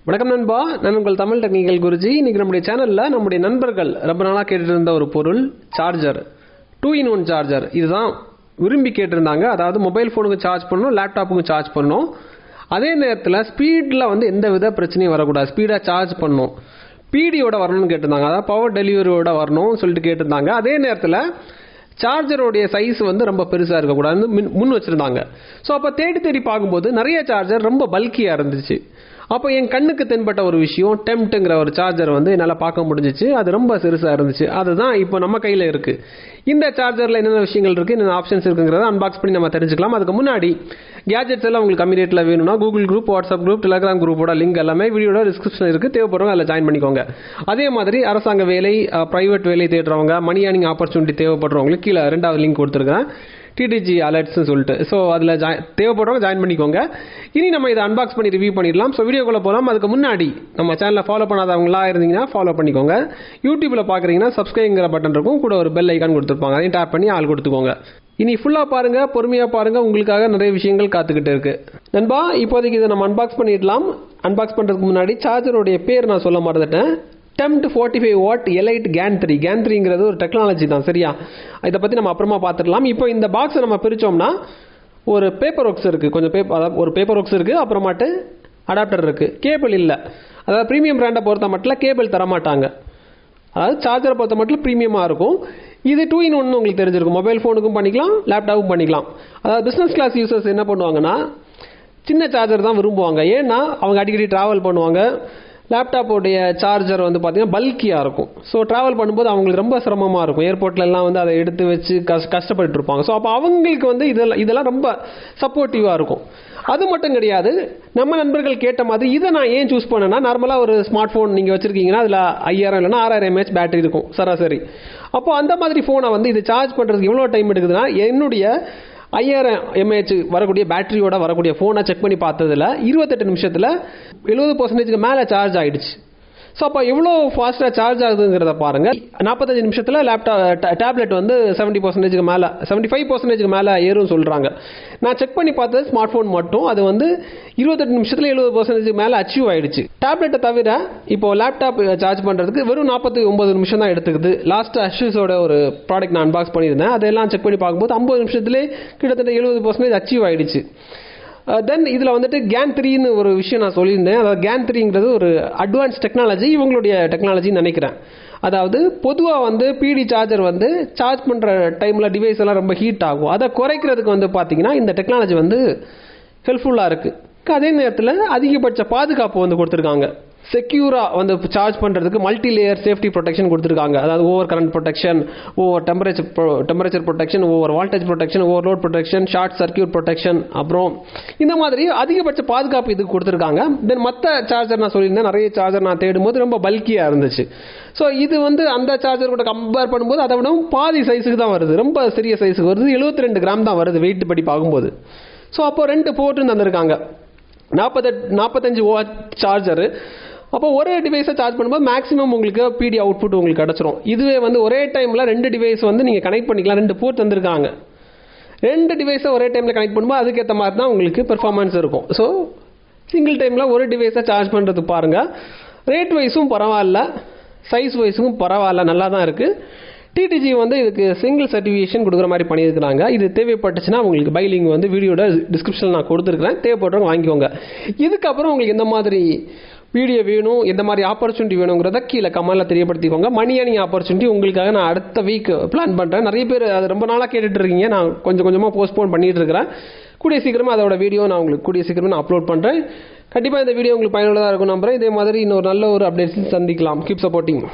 வணக்கம் நண்பா, நான் உங்கள் தமிழ் டெக்னிக்கல் குருஜி. இன்னைக்கு நம்முடைய சேனல்ல நம்முடைய நண்பர்கள் ரொம்ப நாளாக கேட்டுட்டு இருந்த ஒரு பொருள் சார்ஜர், 2-in-1 சார்ஜர். இதுதான் விரும்பி கேட்டிருந்தாங்க. அதாவது மொபைல் ஃபோனுக்கு சார்ஜ் பண்ணணும், லேப்டாப்புக்கு சார்ஜ் பண்ணணும். அதே நேரத்தில் ஸ்பீடில் எந்த வித பிரச்சனையும் வரக்கூடாது, ஸ்பீடாக சார்ஜ் பண்ணணும், பிடியோட வரணும்னு கேட்டிருந்தாங்க. அதாவது பவர் டெலிவரியோட வரணும்னு சொல்லிட்டு கேட்டிருந்தாங்க. அதே நேரத்தில் சார்ஜருடைய சைஸ் ரொம்ப பெருசாக இருக்கக்கூடாதுன்னு முன் வச்சுருந்தாங்க. ஸோ அப்போ தேடி பார்க்கும்போது நிறைய சார்ஜர் ரொம்ப பல்கியாக இருந்துச்சு. அப்போ என் கண்ணுக்கு தென்பட்ட ஒரு விஷயம், டெம்ட்டுங்கிற ஒரு சார்ஜர் என்னால் பார்க்க முடிஞ்சிச்சு. அது ரொம்ப சிறுசாக இருந்துச்சு. அதுதான் இப்போ நம்ம கையில் இருக்குது. இந்த சார்ஜரில் என்னென்ன விஷயங்கள் இருக்குது, என்னென்ன ஆப்ஷன்ஸ் இருக்குங்கிறத அன்பாக்ஸ் பண்ணி நம்ம தெரிஞ்சுக்கலாம். அதுக்கு முன்னாடி கேஜெட்ஸ் எல்லாம் உங்களுக்கு கம்மி ரேட்டில் வேணும்னா Google group, WhatsApp group, Telegram குரூப்போட லிங்க் எல்லாமே வீடியோட டிஸ்கிரிப்ஷன் இருக்குது. தேவைப்படுறவங்க அதில் ஜாயின் பண்ணிக்கோங்க. அதே மாதிரி அரசாங்க வேலை, பிரைவேட் வேலை தேடுறவங்க, மணி ஏர்னிங் ஆப்பர்ச்சுனிட்டி தேவைப்படுறவங்களுக்கு கீழே 2வது லிங்க் கொடுத்துருக்கேன், டிடிஜி அலர்ட்ஸ்னு சொல்லிட்டு. ஸோ அதில் தேவைப்படுறவங்க ஜாயின் பண்ணிக்கோங்க. இனி நம்ம இதை அன்பாக்ஸ் பண்ணி ரிவ்யூ பண்ணிடலாம். ஸோ வீடியோக்குள்ளே போகலாம். அதுக்கு முன்னாடி நம்ம சேனலை ஃபாலோ பண்ணாதவங்களா இருந்தீங்கன்னா ஃபாலோ பண்ணிக்கோங்க. யூடியூப்பில் பார்க்குறீங்கன்னா சப்ஸ்கிரைப்ங்கிற பட்டன் இருக்கும், கூட ஒரு பெல் ஐக்கான் கொடுத்துருப்பாங்க, அதையும் டேப் பண்ணி ஆள் கொடுத்துக்கோங்க. இனி ஃபுல்லாக பாருங்கள், பொறுமையாக பாருங்கள், உங்களுக்காக நிறைய விஷயங்கள் காத்துக்கிட்டு இருக்கு. நண்பா, இப்போதைக்கு இதை நம்ம அன்பாக்ஸ் பண்ணிடலாம். அன்பாக்ஸ் பண்ணுறதுக்கு முன்னாடி சார்ஜருடைய பேர் நான் சொல்ல மறந்துட்டேன். டெம்ட் 45 வாட் எலைட் கேன்3. கேன்3ங்கிறது ஒரு டெக்னாலஜி தான், சரியா? இதை பற்றி நம்ம அப்புறமா பார்த்துடலாம். இப்போ இந்த பாக்ஸை நம்ம பிரித்தோம்னா ஒரு பேப்பர் ஒர்க்ஸ் இருக்குது, கொஞ்சம் அதாவது ஒரு பேப்பர் ஒர்க்ஸ் இருக்குது, அப்புறமாட்டு அடாப்டர் இருக்குது. கேபிள் இல்லை. அதாவது ப்ரீமியம் பிராண்டை பொறுத்த மட்டும் கேபிள் தரமாட்டாங்க. அதாவது சார்ஜரை பொறுத்த மட்டும் ப்ரீமியமாக இருக்கும். இது 2-in-1 உங்களுக்கு தெரிஞ்சிருக்கும். மொபைல் ஃபோனுக்கும் பண்ணிக்கலாம், லேப்டாப்பும் பண்ணிக்கலாம். அதாவது பிஸ்னஸ் கிளாஸ் யூசர்ஸ் என்ன பண்ணுவாங்கன்னா சின்ன சார்ஜர் தான் விரும்புவாங்க. ஏன்னா அவங்க அடிக்கடி ட்ராவல் பண்ணுவாங்க. லேப்டாப்போடைய சார்ஜர் பார்த்தீங்கன்னா பல்கியாக இருக்கும். ஸோ ட்ராவல் பண்ணும்போது அவங்களுக்கு ரொம்ப சிரமமாக இருக்கும். ஏர்போர்ட்லலாம் அதை எடுத்து வச்சு கஷ்டப்பட்டு இருப்பாங்க. ஸோ அப்போ அவங்களுக்கு இதெல்லாம் ரொம்ப சப்போர்ட்டிவாக இருக்கும். அது மட்டும் கிடையாது, நம்ம நண்பர்கள் கேட்ட மாதிரி இதை நான் ஏன் சூஸ் பண்ணேன்னா, நார்மலாக ஒரு ஸ்மார்ட் ஃபோன் நீங்கள் வச்சுருக்கீங்கன்னா அதில் 5000 இல்லைனா 6000 mAh பேட்டரி இருக்கும் சராசரி. அப்போ அந்த மாதிரி ஃபோனை இது சார்ஜ் பண்ணுறதுக்கு எவ்வளோ டைம் எடுக்குதுன்னா, என்னுடைய 5000 mAh வரக்கூடிய பேட்டரியோட வரக்கூடிய ஃபோனை செக் பண்ணி பார்த்ததில் 28 நிமிஷத்தில் 70% மேலே சார்ஜ் ஆகிடுச்சு. ஸோ அப்போ எவ்வளோ ஃபாஸ்ட்டாக சார்ஜ் ஆகுதுங்கிறத பாருங்கள். 45 நிமிஷத்தில் டேப்லெட் 70% மேலே, 75% மேலே ஏறும் சொல்கிறாங்க. நான் செக் பண்ணி பார்த்தது ஸ்மார்ட் ஃபோன் மட்டும், அது 28 நிமிஷத்தில் 70% மேலே அச்சீவ் ஆகிடுச்சு. டேப்லெட்டை தவிர இப்போ லேப்டாப் சார்ஜ் பண்ணுறதுக்கு வெறும் 49 நிமிஷம் தான் எடுத்துக்குது. லாஸ்ட் அஷ்யூஸோட ஒரு ப்ராடக்ட் நான் அன்பாக்ஸ் பண்ணியிருந்தேன், அதெல்லாம் செக் பண்ணி பார்க்கும்போது 50 நிமிஷத்துலேயே கிட்டத்தட்ட 70% அச்சீவ் ஆகிடுச்சு. தென் இதில் கேன்3ன்னு ஒரு விஷயம் நான் சொல்லியிருந்தேன். அதாவது கேன்3ங்கிறது ஒரு அட்வான்ஸ் டெக்னாலஜி, இவங்களுடைய டெக்னாலஜின்னு நினைக்கிறேன். அதாவது பொதுவாக பிடி சார்ஜர் சார்ஜ் பண்ணுற டைமில் டிவைஸ் எல்லாம் ரொம்ப ஹீட் ஆகும். அதை குறைக்கிறதுக்கு பார்த்தீங்கன்னா இந்த டெக்னாலஜி ஹெல்ப்ஃபுல்லாக இருக்குது. அதே நேரத்தில் அதிகபட்ச பாதுகாப்பு கொடுத்துருக்காங்க. செக்யூராக சார்ஜ் பண்ணுறதுக்கு மல்டி லேயர் சேஃப்டி ப்ரொடெக்ஷன் கொடுத்துருக்காங்க. அதாவது over current protection, over temperature protection, over voltage protection, over load protection, short circuit protection, அப்புறம் இந்த மாதிரி அதிகபட்ச பாதுகாப்பு இதுக்கு கொடுத்துருக்காங்க. தென் மற்ற சார்ஜர் நான் சொல்லியிருந்தேன், நிறைய சார்ஜர் நான் தேடும்போது ரொம்ப பல்கியாக இருந்துச்சு. ஸோ இது அந்த சார்ஜர் கூட கம்பேர் பண்ணும்போது அதை விட பாதி சைஸுக்கு தான் வருது, ரொம்ப சிறிய சைஸுக்கு வருது. 72 கிராம் தான் வருது வெயிட் படி பார்க்கும்போது. ஸோ அப்போ 2 போர்ட்டு தந்திருக்காங்க. 45 வாட் சார்ஜரு. அப்போ ஒரே டிவைஸை சார்ஜ் பண்ணும்போது மேக்ஸிமம் உங்களுக்கு பிடி அவுட்புட் உங்களுக்கு கிடச்சிரும். இதுவே ஒரே டைமில் 2 டிவைஸ் நீங்கள் கனெக்ட் பண்ணிக்கலாம். 2 போர்ட் தந்திருக்காங்க. 2 டிவைஸை ஒரே டைமில் கனெக்ட் பண்ணும்போது அதுக்கேற்ற மாதிரி தான் உங்களுக்கு பெர்ஃபார்மன்ஸ் இருக்கும். ஸோ சிங்கிள் டைமில் ஒரு டிவைஸை சார்ஜ் பண்ணுறது பாருங்கள். ரேட் வைஸும் பரவாயில்ல, சைஸ் வைஸும் பரவாயில்ல, நல்லா தான் இருக்குது. டிடிஜி இதுக்கு சிங்கிள் சர்டிஃபிகேஷன் கொடுக்குற மாதிரி பண்ணியிருக்கிறாங்க. இது தேவைப்பட்டுச்சுன்னா உங்களுக்கு பைலிங் வீடியோட டிஸ்கிரிப்ஷனில் நான் கொடுத்துருக்கிறேன், தேவைப்படுறவங்க வாங்கிக்கோங்க. இதுக்கப்புறம் உங்களுக்கு எந்த மாதிரி வீடியோ வேணும், எந்த மாதிரி ஆப்பர்ச்சுனிட்டி வேணுங்கிறத கீழே கமெண்ட்டில் தெரியப்படுத்திக்கோங்க. மணி ஏர்னிங் ஆப்பர்ச்சுனிட்டி உங்களுக்காக நான் அடுத்த வீக் பிளான் பண்ணுறேன். நிறைய பேர் அது ரொம்ப நாளாக கேட்டுட்டு இருக்கீங்க. நான் கொஞ்சம் கொஞ்சமாக போஸ்ட்போன் பண்ணிட்டு இருக்கிறேன். கூடிய சீக்கிரமாக அதோட வீடியோ நான் உங்களுக்கு கூடிய சீக்கிரமாக நான் அப்லோட் பண்ணுறேன். கண்டிப்பாக இந்த வீடியோ உங்களுக்கு பயனுள்ளதாக இருக்கும் நம்புறேன். இதே மாதிரி இன்னொரு நல்ல ஒரு அப்டேட்ஸ் சந்திக்கலாம். Keep supporting.